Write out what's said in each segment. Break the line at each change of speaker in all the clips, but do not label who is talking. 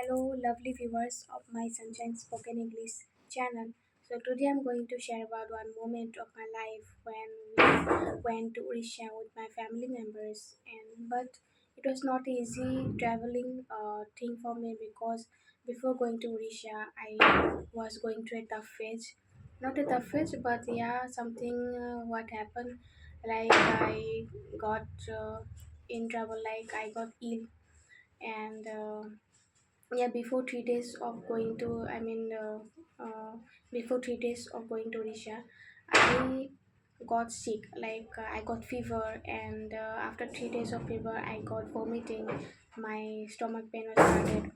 Hello, lovely viewers of my Sunshine Spoken English channel. So today I'm going to share about one moment of my life when we went to Orissa with my family members. But it was not easy traveling thing for me because before going to Orissa, I was going through a tough phase. Not a tough phase, but yeah, something what happened. Like I got in trouble. Like I got ill and. Yeah, before 3 days of going to before 3 days of going to Risha, I got sick. I got fever, and after 3 days of fever I got vomiting. My stomach pain was started,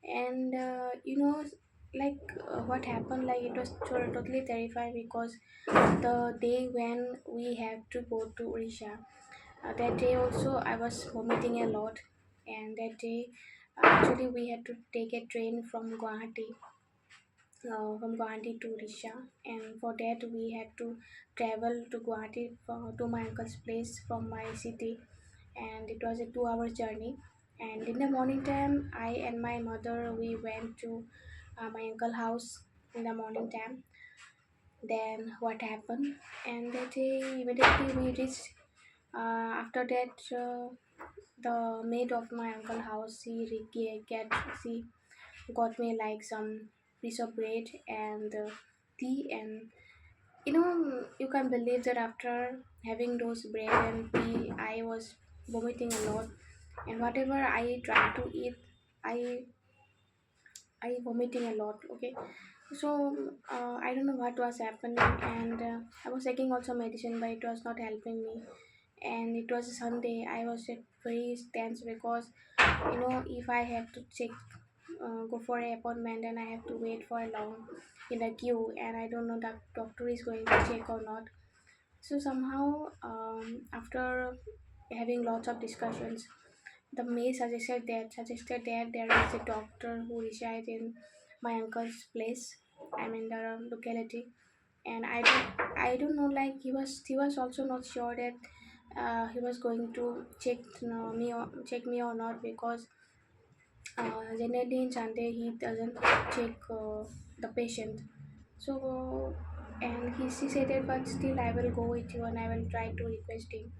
and what happened, like it was totally terrifying because the day when we had to go to Risha, that day also I was vomiting a lot, and that day actually we had to take a train from Guwahati to Risha, and for that we had to travel to Guwahati to my uncle's place from my city, and it was a 2 hour journey. And in the morning time, I and my mother we went to my uncle house in the morning time. Then what happened? And that day immediately we reached. After that, the maid of my uncle house she got me like some piece of bread and tea, and you can believe that after having those bread and tea I was vomiting a lot, and whatever I tried to eat, I I vomiting a lot. Okay, so I don't know what was happening, and I was taking also medicine, but it was not helping me. And it was a Sunday. I was very tense because if I have to check go for an appointment and I have to wait for a long in a queue, and I don't know that doctor is going to check or not. So somehow, after having lots of discussions, the maid suggested that there is a doctor who resides in my uncle's place. I mean the locality, and I don't know, like he was also not sure that he was going to check me or not, because generally in Sunday he doesn't check the patient. So and she said that, but still I will go with you and I will try to request him.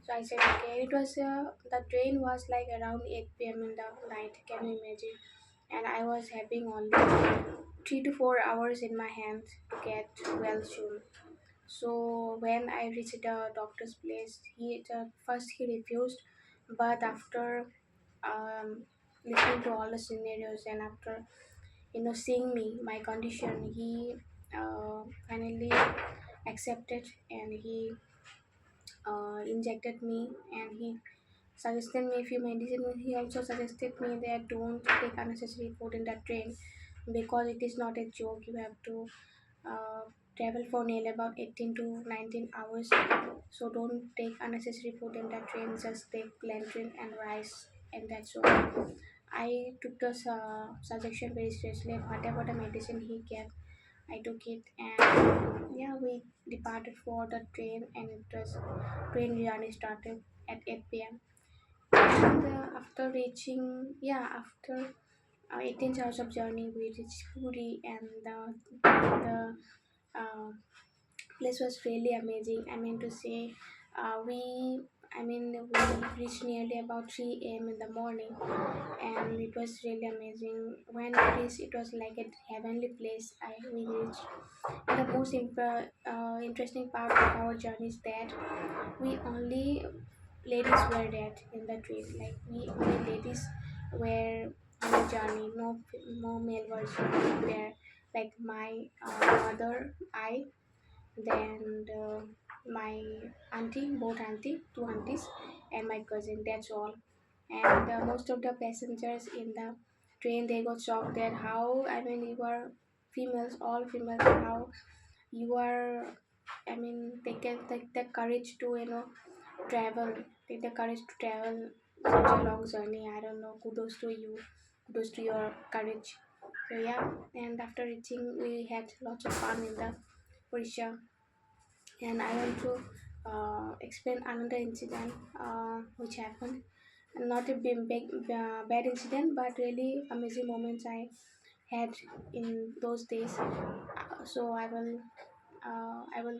So I said okay. It was the train was like around 8 p.m. in the night. Can you imagine? And I was having only 3 to 4 hours in my hand to get well soon. So when I reached the doctor's place, first he refused, but after listening to all the scenarios, and after seeing me my condition, he finally accepted, and he injected me, and he suggested me a few medicine. He also suggested me that don't take unnecessary food in the train, because it is not a joke. You have to uh, travel for nearly about 18 to 19 hours, so don't take unnecessary food in the train. Just take plantain and rice, and that's all. I took the suggestion very seriously. Whatever the medicine he gave, I took it, and yeah, we departed for the train, and it was train journey started at 8 p.m. And after reaching, yeah, after 18 hours of journey, we reached Puri, and the place was really amazing. I mean to say, we reached nearly about 3 a.m. in the morning, and it was really amazing. When we reached, it was like a heavenly place. We reached. And the most interesting part of our journey is that we only ladies were there in the train. Like we only ladies were on the journey. No male was there. Like my mother, I, then my auntie, both auntie, two aunties, and my cousin. That's all. And most of the passengers in the train, they got shocked that how, I mean, you are females, all females, how you are, I mean, they can take the courage to travel, take the courage to travel such a long journey. I don't know, kudos to you, kudos to your courage. So yeah, and after reaching, we had lots of fun in the Orissa. And I want to explain another incident which happened. not a bad incident, but really amazing moments I had in those days. So I will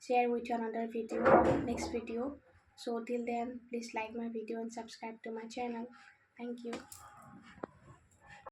share with you another video, next video. So till then, please like my video and subscribe to my channel. Thank you.